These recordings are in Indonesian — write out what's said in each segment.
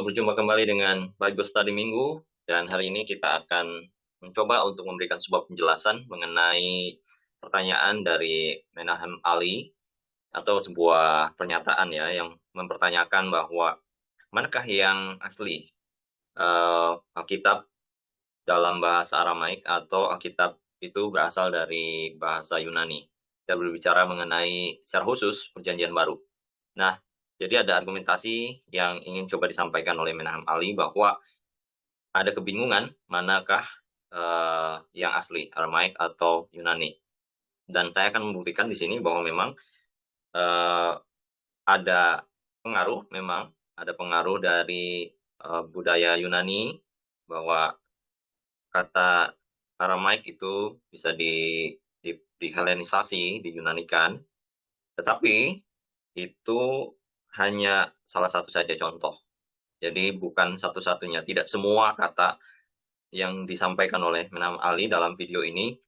berjumpa kembali dengan Bible Study Minggu, dan hari ini kita akan mencoba untuk memberikan sebuah penjelasan mengenai pertanyaan dari Menahem Ali, atau sebuah pernyataan ya, yang mempertanyakan bahwa manakah yang asli, Alkitab dalam bahasa Aramaik atau Alkitab itu berasal dari bahasa Yunani. Kita berbicara mengenai secara khusus Perjanjian Baru. Nah, jadi ada argumentasi yang ingin coba disampaikan oleh Menahem Ali bahwa ada kebingungan manakah yang asli, Aramaik atau Yunani. Dan saya akan membuktikan di sini bahwa memang eh, ada ada pengaruh dari budaya Yunani, bahwa kata Aramaik itu bisa di Helenisasi, diyunanikan, tetapi itu hanya salah satu saja contoh. Jadi bukan satu-satunya, tidak semua kata yang disampaikan oleh Menahem Ali dalam video ini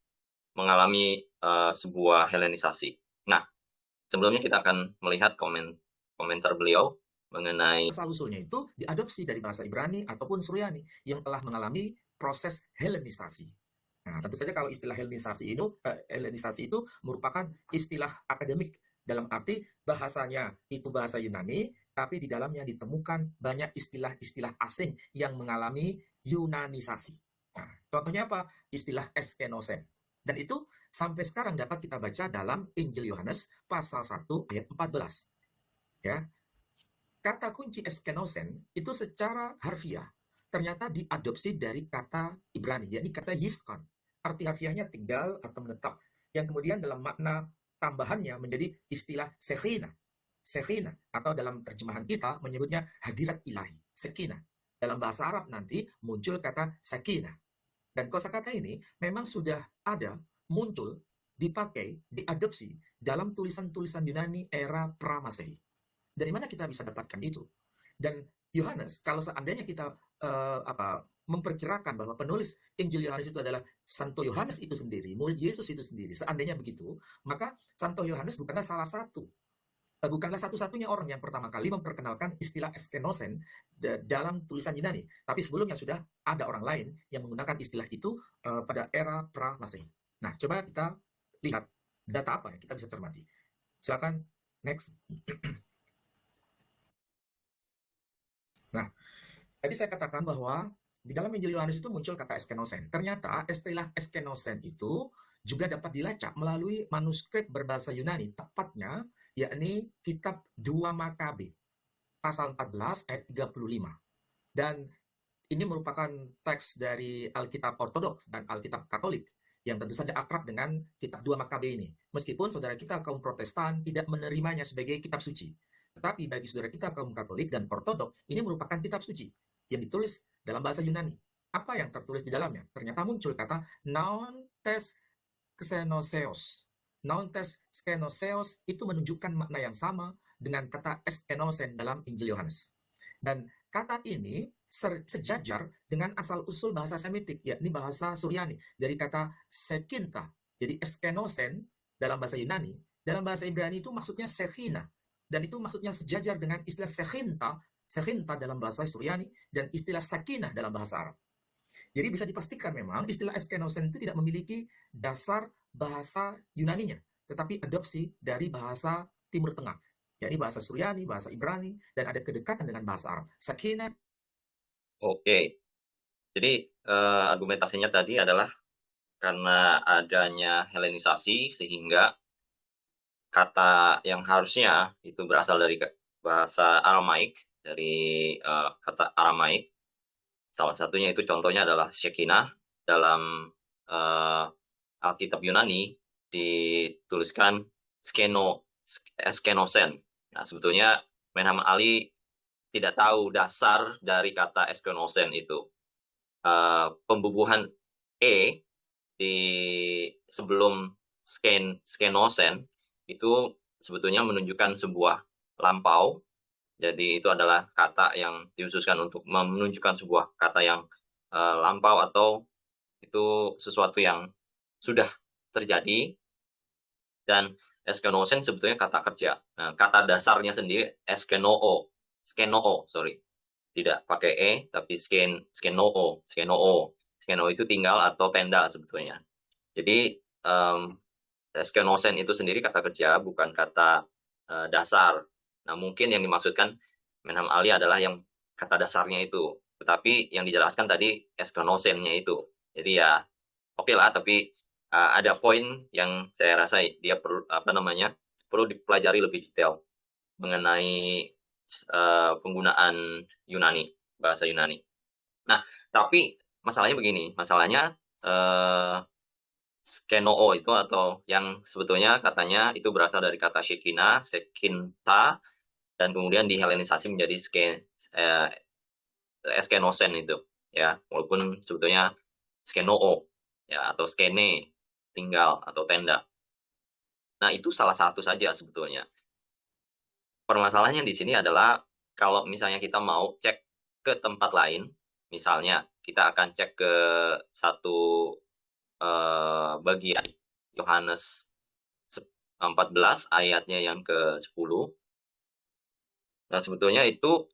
mengalami sebuah Helenisasi. Nah, sebelumnya kita akan melihat komentar beliau mengenai asal-usulnya itu diadopsi dari bahasa Ibrani ataupun Suryani yang telah mengalami proses Helenisasi. Nah, tentu saja kalau istilah Helenisasi itu merupakan istilah akademik dalam arti bahasanya itu bahasa Yunani, tapi di dalamnya ditemukan banyak istilah-istilah asing yang mengalami Yunanisasi. Nah, contohnya apa? Istilah eskenosen. Dan itu sampai sekarang dapat kita baca dalam Injil Yohanes pasal 1 ayat 14. Ya, kata kunci eskenosen itu secara harfiah ternyata diadopsi dari kata Ibrani, yakni kata yiskon. Arti harfiahnya tinggal atau menetap, yang kemudian dalam makna tambahannya menjadi istilah sekhina. Sekhina, atau dalam terjemahan kita menyebutnya hadirat ilahi, sekina. Dalam bahasa Arab nanti muncul kata sakina. Dan kosakata ini memang sudah ada, muncul, dipakai, diadopsi dalam tulisan-tulisan Yunani era pra-Masehi. Dari mana kita bisa dapatkan itu? Dan Yohanes, kalau seandainya kita memperkirakan bahwa penulis Injil Yohanes itu adalah Santo Yohanes itu sendiri, murid Yesus itu sendiri, seandainya begitu, maka Santo Yohanes bukanlah bukanlah satu-satunya orang yang pertama kali memperkenalkan istilah eskenosen dalam tulisan Yunani. Tapi sebelumnya sudah ada orang lain yang menggunakan istilah itu pada era pra-Masehi. Nah, coba kita lihat data apa yang kita bisa cermati. Silakan, next. Nah, tadi saya katakan bahwa di dalam Injil Yohanes itu muncul kata eskenosen. Ternyata istilah eskenosen itu juga dapat dilacak melalui manuskrip berbahasa Yunani, tepatnya yakni kitab 2 Makabe, pasal 14 ayat 35. Dan ini merupakan teks dari Alkitab Ortodoks dan Alkitab Katolik yang tentu saja akrab dengan kitab 2 Makabe ini. Meskipun saudara kita kaum Protestan tidak menerimanya sebagai kitab suci. Tetapi bagi saudara kita kaum Katolik dan Ortodok, ini merupakan kitab suci yang ditulis dalam bahasa Yunani. Apa yang tertulis di dalamnya? Ternyata muncul kata naontes xenoseos. Naontes xenoseos itu menunjukkan makna yang sama dengan kata eskenosen dalam Injil Yohanes. Dan kata ini sejajar dengan asal-usul bahasa Semitik, yakni bahasa Suryani, dari kata sekinta. Jadi eskenosen dalam bahasa Yunani, dalam bahasa Ibrani itu maksudnya sekhina. Dan itu maksudnya sejajar dengan istilah sekhinta dalam bahasa Suryani, dan istilah sakinah dalam bahasa Arab. Jadi bisa dipastikan memang istilah eskenosen itu tidak memiliki dasar bahasa Yunaninya, tetapi adopsi dari bahasa Timur Tengah, yakni bahasa Suryani, bahasa Ibrani, dan ada kedekatan dengan bahasa Arab. Sakinah. Oke. Jadi argumentasinya tadi adalah karena adanya Helenisasi, sehingga kata yang harusnya itu berasal dari bahasa Aramaik, dari kata Aramaik. Salah satunya itu contohnya adalah Shekinah, dalam Alkitab Yunani dituliskan eskenosen. Nah, sebetulnya Menahem Ali tidak tahu dasar dari kata eskenosen itu. Pembubuhan e di sebelum skenosen itu sebetulnya menunjukkan sebuah lampau. Jadi itu adalah kata yang dihususkan untuk menunjukkan sebuah kata yang lampau, atau itu sesuatu yang sudah terjadi. Dan eskenosen sebetulnya kata kerja. Nah, kata dasarnya sendiri skenoo, tidak pakai e tapi skenoo. Skenoo itu tinggal atau tenda sebetulnya. Jadi skenosen itu sendiri kata kerja, bukan kata dasar. Nah, mungkin yang dimaksudkan Menham Ali adalah yang kata dasarnya itu. Tetapi yang dijelaskan tadi skenosennya itu. Jadi ya oke lah, tapi ada poin yang saya rasa dia perlu dipelajari lebih detail mengenai penggunaan Yunani, bahasa Yunani. Nah, tapi masalahnya begini, masalahnya skenoo itu atau yang sebetulnya katanya itu berasal dari kata Shekinah, Sekinta, dan kemudian dihelenisasi menjadi skenosen itu, ya, walaupun sebetulnya skenoo, ya, atau skene, tinggal atau tenda. Nah, itu salah satu saja sebetulnya. Permasalahannya di sini adalah kalau misalnya kita mau cek ke tempat lain, misalnya kita akan cek ke satu bagian Yohanes 14 ayatnya yang ke-10. Nah, sebetulnya itu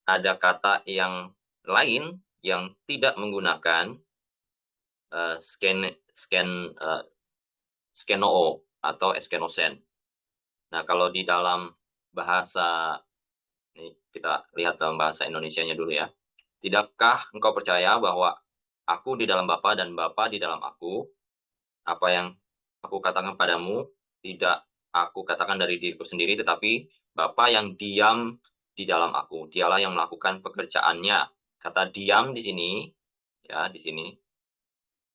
ada kata yang lain yang tidak menggunakan skenoo atau skenosen. Nah, kalau di dalam bahasa, ini kita lihat dalam bahasa Indonesianya dulu ya. Tidakkah engkau percaya bahwa aku di dalam Bapa dan Bapa di dalam aku? Apa yang aku katakan padamu, tidak aku katakan dari diriku sendiri, tetapi Bapa yang diam di dalam aku. Dialah yang melakukan pekerjaannya. Kata diam di sini, ya di sini,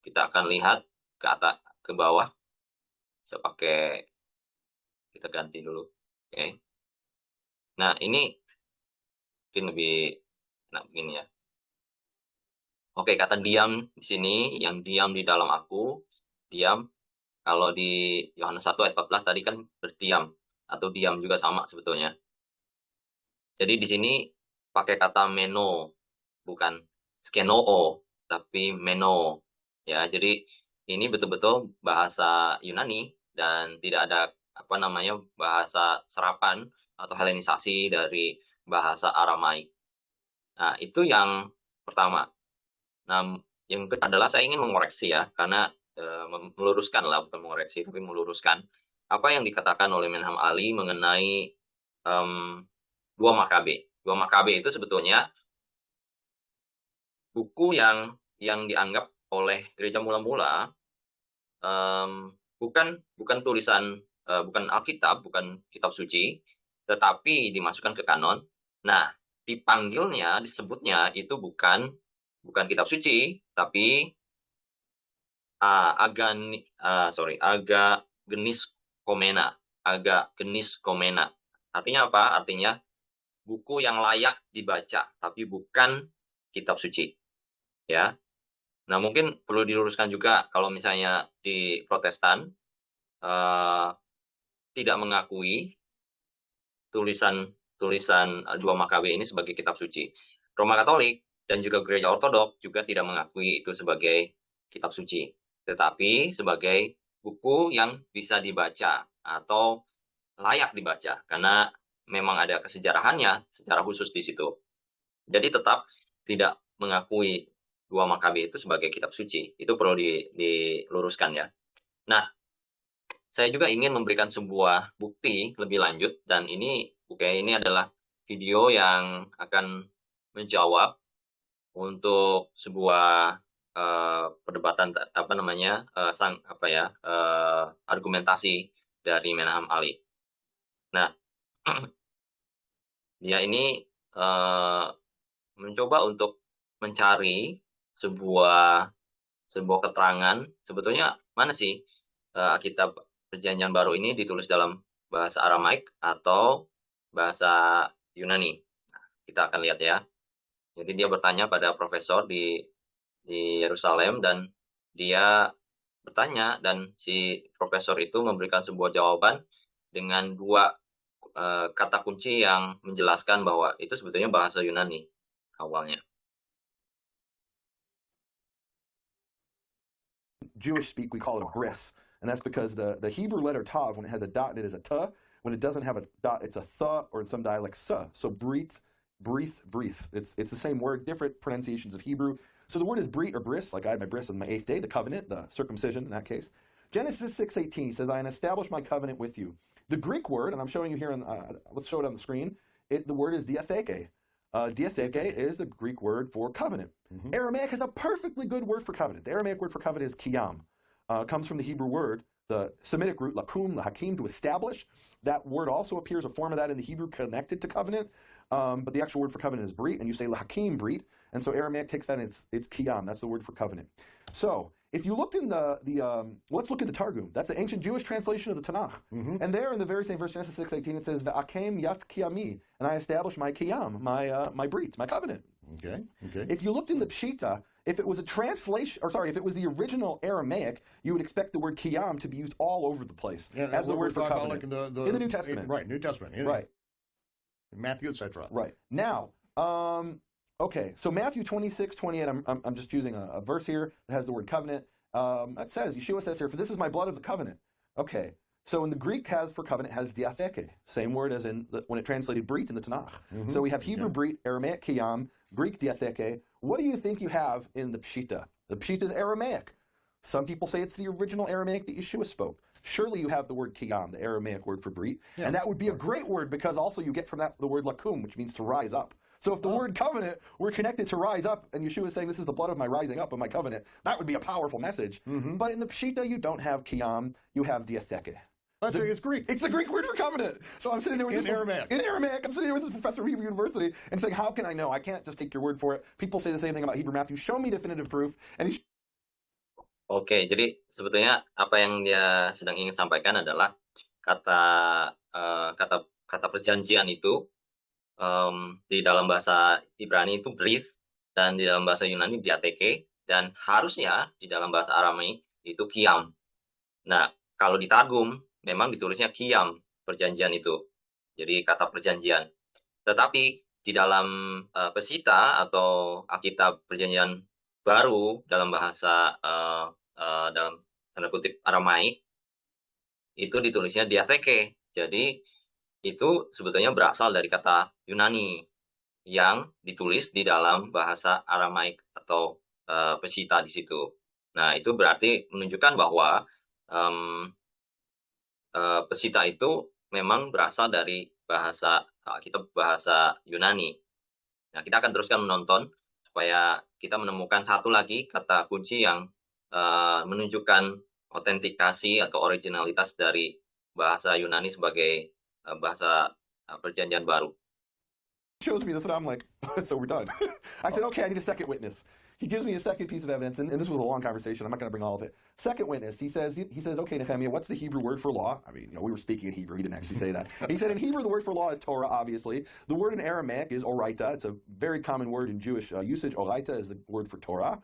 kita akan lihat ke atas, ke bawah. Saya pakai, kita ganti dulu. Oke. Nah, ini mungkin lebih enak begini ya. Oke, kata diam di sini, yang diam di dalam aku, diam. Kalau di Yohanes 1 ayat 14 tadi kan berdiam, atau diam juga sama sebetulnya. Jadi di sini pakai kata meno, bukan skenoo, tapi meno. Ya, jadi ini betul-betul bahasa Yunani dan tidak ada bahasa serapan atau helenisasi dari bahasa Aramaik. Nah, itu yang pertama. Nah, yang kedua adalah saya ingin mengoreksi ya, karena meluruskan lah, bukan mengoreksi, tapi meluruskan apa yang dikatakan oleh Menham Ali mengenai Dua Makabe. Dua Makabe itu sebetulnya buku yang dianggap oleh gereja mula-mula bukan tulisan, bukan Alkitab, bukan kitab suci, tetapi dimasukkan ke kanon. Nah, dipanggilnya, disebutnya itu bukan kitab suci, tapi Aga Genis Komena. Artinya apa? Artinya buku yang layak dibaca, tapi bukan kitab suci. Ya. Nah, mungkin perlu diluruskan juga kalau misalnya di Protestan tidak mengakui tulisan Dua Makabe ini sebagai kitab suci. Roma Katolik dan juga Gereja Ortodok juga tidak mengakui itu sebagai kitab suci, tetapi sebagai buku yang bisa dibaca atau layak dibaca karena memang ada kesejarahannya secara khusus di situ. Jadi tetap tidak mengakui Dua Makabe itu sebagai kitab suci. Itu perlu diluruskan ya. Nah, saya juga ingin memberikan sebuah bukti lebih lanjut, dan ini adalah video yang akan menjawab untuk sebuah perdebatan argumentasi dari Menham Ali. Nah, dia ini mencoba untuk mencari sebuah keterangan sebetulnya mana sih Alkitab Perjanjian Baru ini ditulis dalam bahasa Aramaik atau bahasa Yunani. Nah, kita akan lihat ya. Jadi dia bertanya pada profesor di Yerusalem dan dia bertanya dan si profesor itu memberikan sebuah jawaban dengan dua kata kunci yang menjelaskan bahwa itu sebetulnya bahasa Yunani awalnya. Jewish speak, we call it a bris. And that's because the Hebrew letter tav, when it has a dot in it, is a t. When it doesn't have a dot, it's a th, or in some dialects, s. So brit breathe, breathes. It's the same word, different pronunciations of Hebrew. So the word is brit or bris, like I had my bris on my 8th day, the covenant, the circumcision in that case. Genesis 6:18 says, I establish my covenant with you. The Greek word, and I'm showing you here, let's show it on the screen. The word is diatheke. Diatheke is the Greek word for covenant. Mhm. Aramaic has a perfectly good word for covenant. The Aramaic word for covenant is kiyam. Comes from the Hebrew word, the Semitic root lakum, lahakim, to establish. That word also appears, a form of that in the Hebrew connected to covenant. But the actual word for covenant is brit, and you say lahakim brit, and so Aramaic takes that and it's kiyam. That's the word for covenant. So if you looked in let's look at the Targum. That's the ancient Jewish translation of the Tanakh. Mhm. And there in the very same verse, Genesis 6:18, it says, "V'akem yat kiyami," and I established my kiyam, my brit, my covenant. Okay. Okay. If you looked in the Pshita, if it was a translation, or sorry, if it was the original Aramaic, you would expect the word kiyam to be used all over the place Yeah, as the what word for we're talking covenant. about, like In the New Testament. right? New Testament, Right. Matthew, etc. Right. Now, okay, so Matthew 26:28, I'm just using a verse here that has the word covenant. That says, Yeshua says here, for this is my blood of the covenant. Okay, so in the Greek has for covenant has diatheke, same word as in when it translated brit in the Tanakh. Mhm. So we have Hebrew Okay. brit, Aramaic kiyam, Greek diatheke. What do you think you have in the Pshita? The Pshita is Aramaic. Some people say it's the original Aramaic that Yeshua spoke. Surely you have the word kiyam, the Aramaic word for brit, Yeah, and that would be a of course. great word because also you get from that the word lakum, which means to rise up. So if the Oh. word covenant were connected to rise up, and Yeshua is saying this is the blood of my rising up of my covenant, that would be a powerful message. Mhm. But in the Pshita, you don't have kiyam, you have diatheke. Let's say it's Greek. It's the Greek word for covenant. So I'm sitting there with In this Aramaic. In Aramaic, I'm sitting here with this professor of Hebrew University and saying, how can I know? I can't just take your word for it. People say the same thing about Hebrew Matthew. Show me definitive proof. And he Oke, jadi sebetulnya apa yang dia sedang ingin sampaikan adalah kata kata perjanjian itu di dalam bahasa Ibrani itu brit dan di dalam bahasa Yunani diatheke dan harusnya di dalam bahasa Aramaik itu kiyam. Nah, kalau di Targum memang ditulisnya kiyam perjanjian itu. Jadi kata perjanjian. Tetapi di dalam Pesita atau Alkitab Perjanjian Baru dalam bahasa dalam tanda kutip Aramaik itu ditulisnya diatheke. Jadi itu sebetulnya berasal dari kata Yunani yang ditulis di dalam bahasa Aramaik atau Pesita di situ. Nah, itu berarti menunjukkan bahwa Pesita itu memang berasal dari bahasa Alkitab bahasa Yunani. Nah, kita akan teruskan menonton supaya kita menemukan satu lagi kata kunci yang menunjukkan autentikasi atau originalitas dari bahasa Yunani sebagai bahasa Perjanjian Baru. shows me this, and I'm like, so we're done. I said, okay, I need a second witness. He gives me a second piece of evidence, and this was a long conversation. I'm not going to bring all of it. Second witness, he says, okay, Nehemiah, what's the Hebrew word for law? I mean, we were speaking in Hebrew. He didn't actually say that. He said in Hebrew, the word for law is Torah, obviously. The word in Aramaic is oraita. It's a very common word in Jewish usage. Oraita is the word for Torah.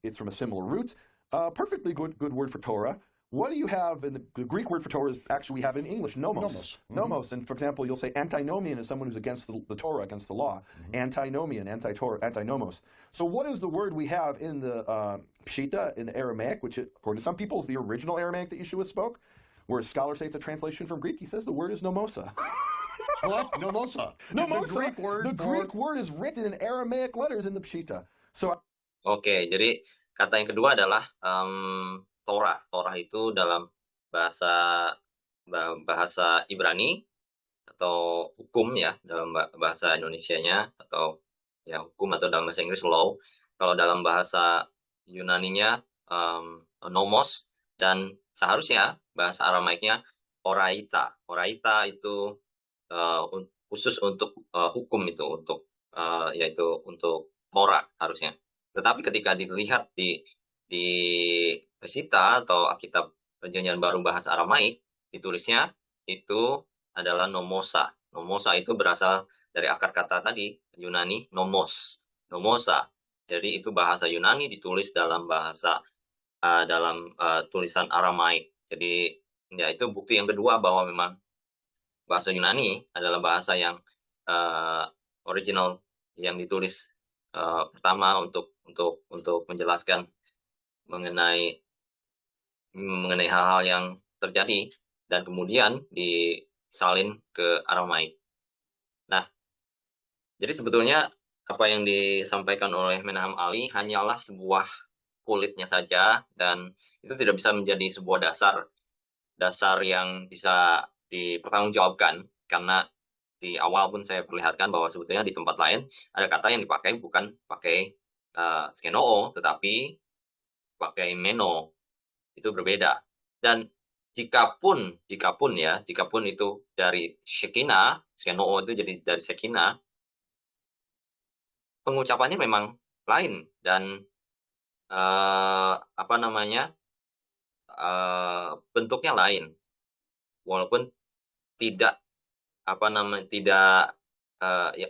It's from a similar root. Perfectly good word for Torah. What do you have in the Greek word for Torah is actually we have in English, nomos. Nomos. Mhm. Nomos. And for example, you'll say antinomian is someone who's against the Torah, against the law. Antinomian, anti-Torah, antinomos. So what is the word we have in the Pshita, in the Aramaic, which according to some people is the original Aramaic that Yeshua spoke, where scholars say it's a translation from Greek? He says the word is nomosa. What? Nomosa. Nomosa. The Greek word is written in Aramaic letters in the Pshita. So Oke, jadi kata yang kedua adalah Torah. Torah itu dalam bahasa Ibrani atau hukum ya dalam bahasa Indonesianya atau ya hukum atau dalam bahasa Inggris law. Kalau dalam bahasa Yunaninya nomos dan seharusnya bahasa Aramaiknya oraita. Oraita itu khusus untuk hukum itu untuk yaitu untuk Torah harusnya. Tetapi ketika dilihat di Pesita atau Alkitab Perjanjian Baru bahasa Aramaik, ditulisnya itu adalah nomosa. Nomosa itu berasal dari akar kata tadi, Yunani, nomos. Nomosa. Jadi itu bahasa Yunani ditulis dalam bahasa tulisan Aramaik. Jadi ya itu bukti yang kedua bahwa memang bahasa Yunani adalah bahasa yang original yang ditulis pertama untuk menjelaskan mengenai hal-hal yang terjadi dan kemudian disalin ke Aramaik. Nah, Jadi sebetulnya apa yang disampaikan oleh Menahem Ali hanyalah sebuah kulitnya saja, dan itu tidak bisa menjadi sebuah dasar yang bisa dipertanggungjawabkan, karena di awal pun saya perlihatkan bahwa sebetulnya di tempat lain ada kata yang dipakai bukan pakai skenoo, tetapi pakai meno, itu berbeda. Dan jikapun itu dari Shekinah, skenoo itu jadi dari Shekinah, pengucapannya memang lain dan apa namanya, bentuknya lain, walaupun tidak apa namanya, tidak ya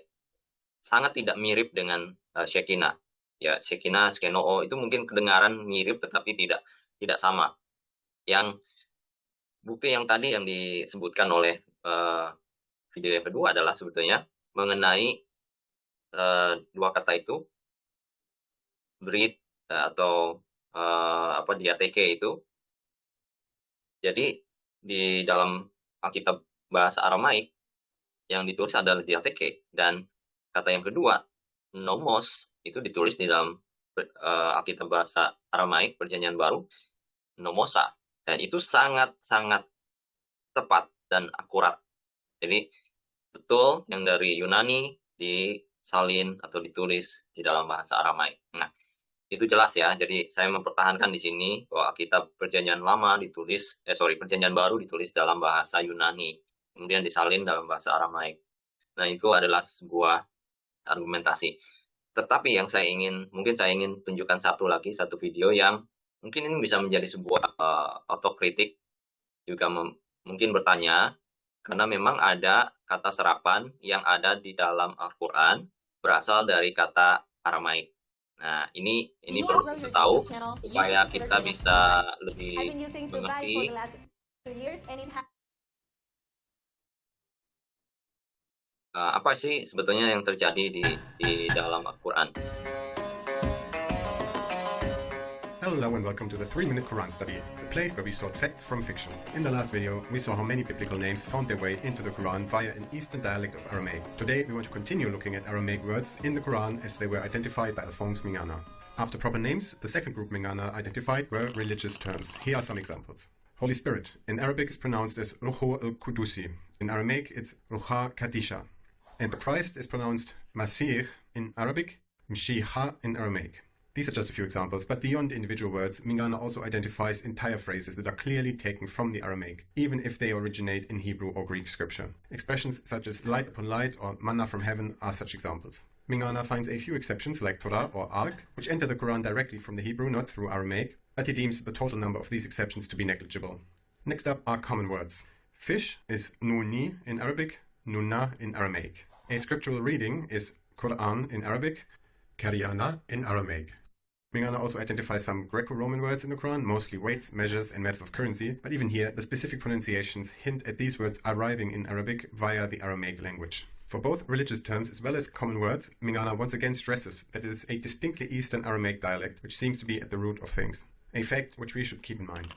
sangat tidak mirip dengan Shekinah. Ya, Shekinah, skenoo itu mungkin kedengaran mirip tetapi tidak sama. Yang bukti yang tadi yang disebutkan oleh video yang kedua adalah sebetulnya mengenai dua kata itu, brit atau apa, diateke itu. Jadi di dalam Alkitab bahasa Aramaik yang ditulis adalah diateke, dan kata yang kedua, nomos, itu ditulis di dalam Alkitab bahasa Aramaik Perjanjian Baru, nomosa, dan itu sangat-sangat tepat dan akurat. Jadi betul yang dari Yunani disalin atau ditulis di dalam bahasa Aramaik. Nah, itu jelas ya. Jadi saya mempertahankan di sini bahwa Alkitab Perjanjian Lama Perjanjian Baru ditulis dalam bahasa Yunani, kemudian disalin dalam bahasa Aramaik. Nah, itu adalah sebuah argumentasi. Tetapi yang mungkin saya ingin tunjukkan satu video yang mungkin ini bisa menjadi sebuah otokritik, juga mungkin bertanya, karena memang ada kata serapan yang ada di dalam Al-Quran berasal dari kata Aramaik. Nah, ini perlu kita tahu supaya kita bisa lebih mengerti apa sih sebetulnya yang terjadi di dalam Al-Quran. Hello and welcome to the 3-Minute Quran Study, a place where we sort facts from fiction. In the last video, we saw how many biblical names found their way into the Quran via an Eastern dialect of Aramaic. Today, we want to continue looking at Aramaic words in the Quran as they were identified by Alphonse Mingana. After proper names, the second group Mingana identified were religious terms. Here are some examples. Holy Spirit, in Arabic is pronounced as Ruhu al-Qudusi. In Aramaic, it's Ruha Kadisha. And the Christ is pronounced Masih in Arabic, Mshiha in Aramaic. These are just a few examples, but beyond individual words, Mingana also identifies entire phrases that are clearly taken from the Aramaic, even if they originate in Hebrew or Greek scripture. Expressions such as light upon light or manna from heaven are such examples. Mingana finds a few exceptions like Torah or Ark, which enter the Quran directly from the Hebrew, not through Aramaic, but he deems the total number of these exceptions to be negligible. Next up are common words. Fish is Nuni in Arabic, Nuna in Aramaic. A scriptural reading is Quran in Arabic, Karyana in Aramaic. Mingana also identifies some Greco-Roman words in the Quran, mostly weights, measures, and matters of currency, but even here, the specific pronunciations hint at these words arriving in Arabic via the Aramaic language. For both religious terms as well as common words, Mingana once again stresses that it is a distinctly Eastern Aramaic dialect, which seems to be at the root of things. A fact which we should keep in mind.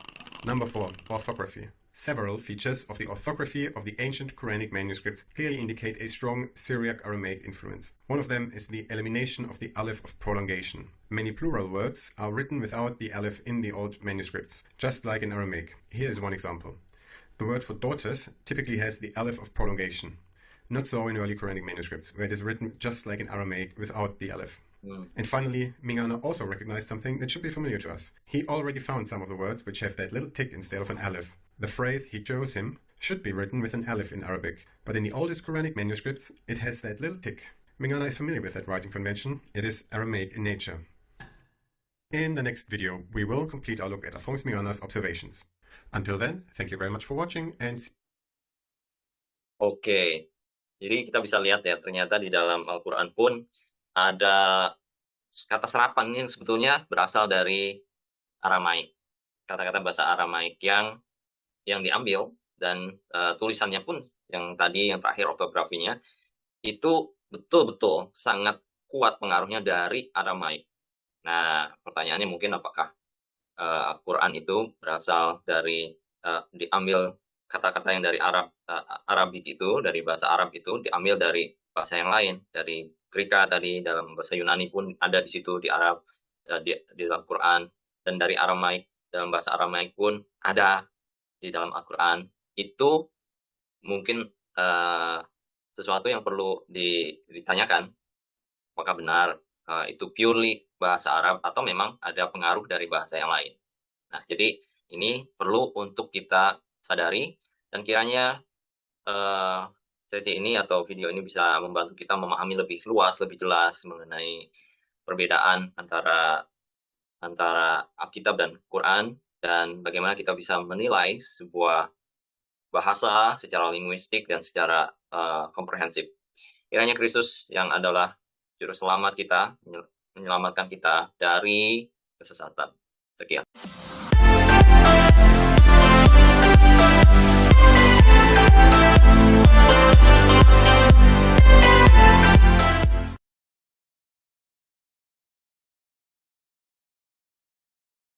Number 4. Orthography. Several features of the orthography of the ancient Quranic manuscripts clearly indicate a strong Syriac-Aramaic influence. One of them is the elimination of the aleph of prolongation. Many plural words are written without the aleph in the old manuscripts, just like in Aramaic. Here is one example. The word for daughters typically has the aleph of prolongation. Not so in early Quranic manuscripts, where it is written just like in Aramaic without the aleph. And finally, Mingana also recognized something that should be familiar to us. He already found some of the words which have that little tick instead of an aleph. The phrase, he chose him, should be written with an aleph in Arabic, but in the oldest Quranic manuscripts, it has that little tick. Mingana is familiar with that writing convention. It is Aramaic in nature. In the next video, we will complete our look at Alphonse Mingana's observations. Until then, thank you very much for watching and Oke, jadi kita bisa lihat ya, ternyata di dalam Al-Quran pun ada kata serapan yang sebetulnya berasal dari Aramaik. Kata-kata bahasa Aramaik yang diambil, dan tulisannya pun yang terakhir ortografinya itu betul-betul sangat kuat pengaruhnya dari Aramaik. Nah, pertanyaannya mungkin apakah Al-Quran itu berasal dari diambil kata-kata yang dari Arabik itu, dari bahasa Arab itu diambil dari bahasa yang lain, dari Greka tadi, dalam bahasa Yunani pun ada di situ, di Arab, di dalam Quran, dan dari Aramaik, dalam bahasa Aramaik pun ada di dalam Al-Quran. Itu mungkin sesuatu yang perlu ditanyakan, apakah benar itu purely bahasa Arab atau memang ada pengaruh dari bahasa yang lain. Nah, jadi ini perlu untuk kita sadari, dan kiranya sesi ini atau video ini bisa membantu kita memahami lebih luas, lebih jelas mengenai perbedaan antara Alkitab dan Quran, dan bagaimana kita bisa menilai sebuah bahasa secara linguistik dan secara komprehensif. Kiranya Kristus yang adalah juru selamat kita, menyelamatkan kita dari kesesatan. Sekian.